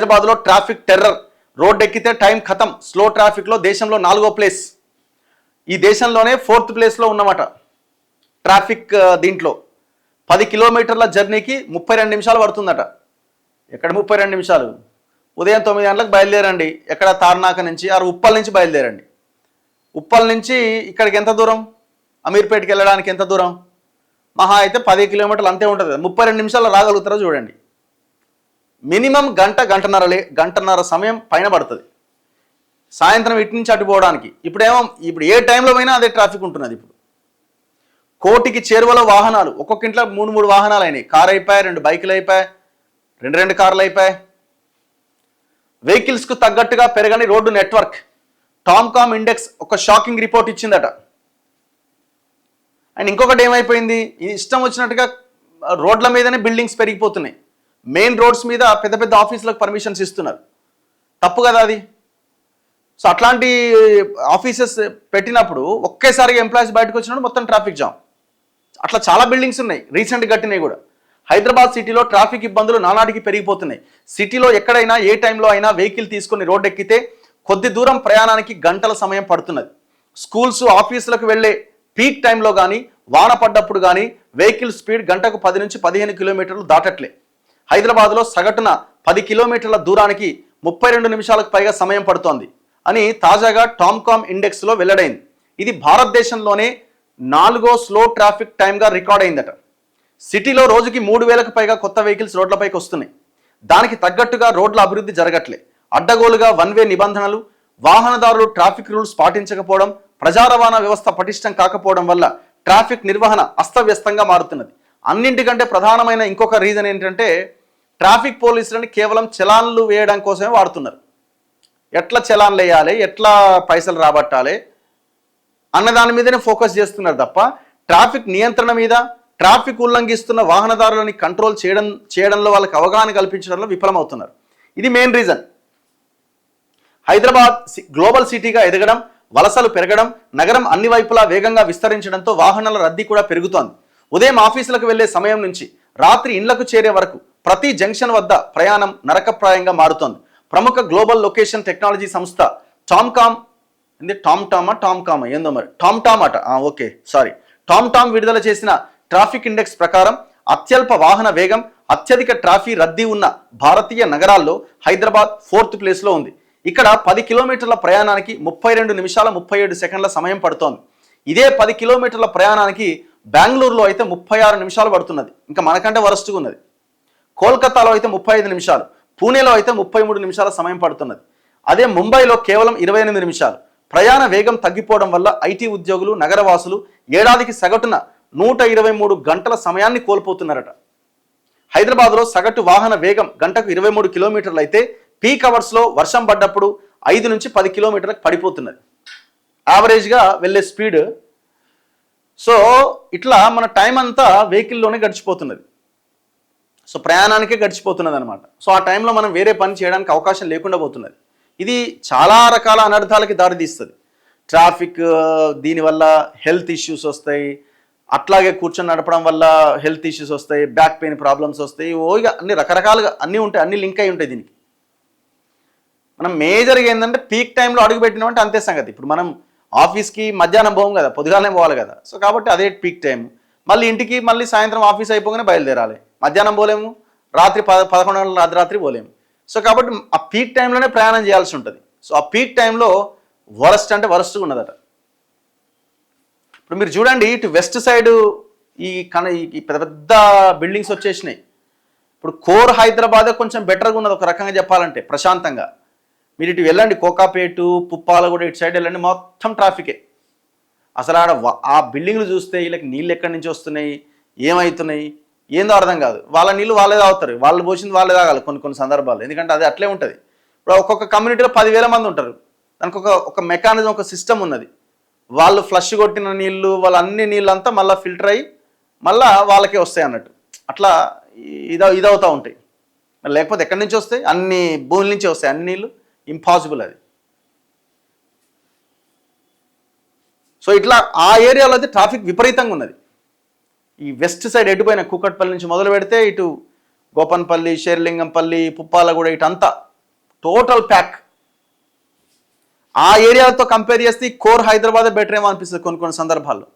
హైదరాబాద్లో traffic terror. Road ఎక్కితే time ఖతం. స్లో ట్రాఫిక్లో దేశంలో 4వ ప్లేస్. ఈ దేశంలోనే 4th ప్లేస్లో ఉన్నమాట ట్రాఫిక్. దీంట్లో 10 కిలోమీటర్ల జర్నీకి 32 నిమిషాలు పడుతుందట. ఎక్కడ 32 నిమిషాలు? ఉదయం 9 గంటలకు బయలుదేరండి. ఎక్కడ? తార్నాక నుంచి ఉప్పల్ నుంచి బయలుదేరండి. ఉప్పల్ నుంచి ఇక్కడికి ఎంత దూరం? అమీర్పేటకి వెళ్ళడానికి ఎంత దూరం? మహా అయితే 10 కిలోమీటర్లు అంతే ఉంటుంది. 32 నిమిషాలు రాగలుగుతారో చూడండి. మినిమం గంటన్నర సమయం పైన పడుతుంది సాయంత్రం ఇటు నుంచి అటు పోవడానికి. ఇప్పుడు ఏ టైంలో పోయినా అదే ట్రాఫిక్ ఉంటున్నది. ఇప్పుడు కోటికి చేరువలో వాహనాలు. ఒక్కొక్క ఇంట్లో 3 వాహనాలు అయినాయి. కారు అయిపోయాయి, 2 బైకులు అయిపోయాయి, 2 కార్లు అయిపోయాయి. వెహికల్స్కు తగ్గట్టుగా పెరగని రోడ్డు నెట్వర్క్. టామ్కామ్ ఇండెక్స్ ఒక షాకింగ్ రిపోర్ట్ ఇచ్చిందట. అండ్ ఇంకొకటి ఏమైపోయింది, ఇష్టం వచ్చినట్టుగా రోడ్ల మీదనే బిల్డింగ్స్ పెరిగిపోతున్నాయి. మెయిన్ రోడ్స్ మీద పెద్ద పెద్ద ఆఫీసులకు పర్మిషన్స్ ఇస్తున్నారు. తప్పు కదా అది. సో అట్లాంటి ఆఫీసెస్ పెట్టినప్పుడు ఒకేసారిగా ఎంప్లాయీస్ బయటకు వచ్చినప్పుడు మొత్తం ట్రాఫిక్ జామ్. అట్లా చాలా బిల్డింగ్స్ ఉన్నాయి, రీసెంట్గా కట్టినాయి కూడా. హైదరాబాద్ సిటీలో ట్రాఫిక్ ఇబ్బందులు నానాటికి పెరిగిపోతున్నాయి. సిటీలో ఎక్కడైనా ఏ టైంలో అయినా వెహికల్ తీసుకుని రోడ్డు ఎక్కితే కొద్ది దూరం ప్రయాణానికి గంటల సమయం పడుతున్నది. స్కూల్స్, ఆఫీసులకు వెళ్ళే పీక్ టైంలో కానీ వాన పడ్డప్పుడు కానీ వెహికల్ స్పీడ్ గంటకు 10 నుంచి 15 కిలోమీటర్లు దాటట్లే. హైదరాబాద్లో సగటున 10 కిలోమీటర్ల దూరానికి 32 నిమిషాలకు పైగా సమయం పడుతోంది అని తాజాగా టామ్కామ్ ఇండెక్స్లో వెల్లడైంది. ఇది భారతదేశంలోనే 4వ స్లో ట్రాఫిక్ టైంగా రికార్డ్ అయిందట. సిటీలో రోజుకి 3000కు పైగా కొత్త వెహికల్స్ రోడ్లపైకి వస్తున్నాయి. దానికి తగ్గట్టుగా రోడ్ల అభివృద్ధి జరగట్లే. అడ్డగోలుగా 1 వే నిబంధనలు, వాహనదారులు ట్రాఫిక్ రూల్స్ పాటించకపోవడం, ప్రజా రవాణా వ్యవస్థ పటిష్టం కాకపోవడం వల్ల ట్రాఫిక్ నిర్వహణ అస్తవ్యస్తంగా మారుతున్నది. అన్నింటికంటే ప్రధానమైన ఇంకొక రీజన్ ఏంటంటే ట్రాఫిక్ పోలీసులని కేవలం చలాన్లు వేయడం కోసమే వాడుతున్నారు. ఎట్లా చలాన్లు వేయాలి, ఎట్లా పైసలు రాబట్టాలి అన్న దాని మీదనే ఫోకస్ చేస్తున్నారు తప్ప ట్రాఫిక్ నియంత్రణ మీద, ట్రాఫిక్ ఉల్లంఘిస్తున్న వాహనదారులని కంట్రోల్ చేయడంలో వాళ్ళకి అవగాహన కల్పించడంలో విఫలమవుతున్నారు. ఇది మెయిన్ రీజన్. హైదరాబాద్ గ్లోబల్ సిటీగా ఎదగడం, వలసలు పెరగడం, నగరం అన్ని వైపులా వేగంగా విస్తరించడంతో వాహనాల రద్దీ కూడా పెరుగుతోంది. ఉదయం ఆఫీసులకు వెళ్లే సమయం నుంచి రాత్రి ఇళ్లకు చేరే వరకు ప్రతి జంక్షన్ వద్ద ప్రయాణం నరకప్రాయంగా మారుతోంది. ప్రముఖ గ్లోబల్ లొకేషన్ టెక్నాలజీ సంస్థ టామ్కామ్ టామ్టామ్ విడుదల చేసిన ట్రాఫిక్ ఇండెక్స్ ప్రకారం అత్యల్ప వాహన వేగం, అత్యధిక ట్రాఫిక్ రద్దీ ఉన్న భారతీయ నగరాల్లో హైదరాబాద్ 4th ప్లేస్లో ఉంది. ఇక్కడ 10 కిలోమీటర్ల ప్రయాణానికి 32 నిమిషాల 37 సెకండ్ల సమయం పడుతోంది. ఇదే 10 కిలోమీటర్ల ప్రయాణానికి బెంగళూరులో అయితే 36 నిమిషాలు పడుతున్నది. ఇంకా మనకంటే వరస్ట్గా ఉన్నది. కోల్కతాలో అయితే 35 నిమిషాలు, పూణేలో అయితే 33 నిమిషాల సమయం పడుతున్నది. అదే ముంబైలో కేవలం 28 నిమిషాలు. ప్రయాణ వేగం తగ్గిపోవడం వల్ల ఐటీ ఉద్యోగులు, నగరవాసులు ఏడాదికి సగటున 123 గంటల సమయాన్ని కోల్పోతున్నారట. హైదరాబాద్లో సగటు వాహన వేగం గంటకు 23 కిలోమీటర్లు అయితే పీక్ అవర్స్లో వర్షం పడ్డప్పుడు 5 నుంచి 10 కిలోమీటర్లకు పడిపోతున్నది యావరేజ్గా వెళ్ళే స్పీడ్. సో ఇట్లా మన టైం అంతా వెహికల్లోనే గడిచిపోతున్నది. సో ప్రయాణానికే గడిచిపోతున్నది అనమాట. సో ఆ టైంలో మనం వేరే పని చేయడానికి అవకాశం లేకుండా పోతున్నది. ఇది చాలా రకాల అనర్థాలకి దారితీస్తుంది. ట్రాఫిక్, దీనివల్ల హెల్త్ ఇష్యూస్ వస్తాయి. అట్లాగే కూర్చొని నడపడం వల్ల హెల్త్ ఇష్యూస్ వస్తాయి, బ్యాక్ పెయిన్ ప్రాబ్లమ్స్ వస్తాయి. ఇక అన్ని రకరకాలుగా అన్నీ ఉంటాయి, అన్ని లింక్ అయి ఉంటాయి దీనికి. మనం మేజర్గా ఏంటంటే పీక్ టైంలో అడుగుపెట్టినామంటే అంతే సంగతి. ఇప్పుడు మనం ఆఫీస్కి మధ్యాహ్నం పోం కదా, పొద్దుగాలనే పోవాలి కదా. సో కాబట్టి అదే పీక్ టైం. మళ్ళీ ఇంటికి మళ్ళీ సాయంత్రం ఆఫీస్ అయిపోగానే బయలుదేరాలి. మధ్యాహ్నం పోలేము, రాత్రి 11 గంటల అర్ధరాత్రి పోలేము. సో కాబట్టి ఆ పీక్ టైంలోనే ప్రయాణం చేయాల్సి ఉంటుంది. సో ఆ పీక్ టైంలో వరస్ట్ అంటే వరస్ట్గా ఉన్నదట. ఇప్పుడు మీరు చూడండి, ఇటు వెస్ట్ సైడ్ ఈ పెద్ద పెద్ద బిల్డింగ్స్ వచ్చేసినాయి. ఇప్పుడు కోర్ హైదరాబాదే కొంచెం బెటర్గా ఉన్నది ఒక రకంగా చెప్పాలంటే, ప్రశాంతంగా. మీరు ఇటు వెళ్ళండి, కోకాపేటు, పుప్పాల కూడా ఇటు సైడ్ వెళ్ళండి, మొత్తం ట్రాఫికే. అసలు ఆడ ఆ బిల్డింగ్లు చూస్తే వీళ్ళకి నీళ్ళు ఎక్కడి నుంచి వస్తున్నాయి, ఏమవుతున్నాయి, ఏందో అర్థం కాదు. వాళ్ళ నీళ్ళు వాళ్ళే తాగుతారు, వాళ్ళు పోసింది వాళ్ళే తాగాలి కొన్ని సందర్భాలు. ఎందుకంటే అది అట్లే ఉంటుంది. ఇప్పుడు ఒక్కొక్క కమ్యూనిటీలో 10,000 మంది ఉంటారు. దానికి ఒక మెకానిజం, ఒక సిస్టమ్ ఉన్నది. వాళ్ళు ఫ్లష్ కొట్టిన నీళ్ళు, వాళ్ళ అన్ని నీళ్ళంతా మళ్ళీ ఫిల్టర్ అయ్యి మళ్ళీ వాళ్ళకే వస్తాయి అన్నట్టు. అట్లా ఇదవుతూ ఉంటాయి. లేకపోతే ఎక్కడి నుంచి వస్తాయి? అన్ని భూముల నుంచి వస్తాయి అన్ని నీళ్ళు. ఇంపాసిబుల్ అది. సో ఇట్లా ఆ ఏరియాలో అయితే ట్రాఫిక్ విపరీతంగా ఉన్నది. ఈ వెస్ట్ సైడ్ ఎటుపోయిన కూకట్పల్లి నుంచి మొదలు పెడితే ఇటు గోపన్పల్లి, షేర్లింగంపల్లి, పుప్పాలగూడ, ఇటంతా టోటల్ ప్యాక్. ఆ ఏరియాతో కంపేర్ చేస్తే కోర్ హైదరాబాద్ బెటర్ ఏమో అనిపిస్తుంది కొన్ని కొన్ని సందర్భాల్లో.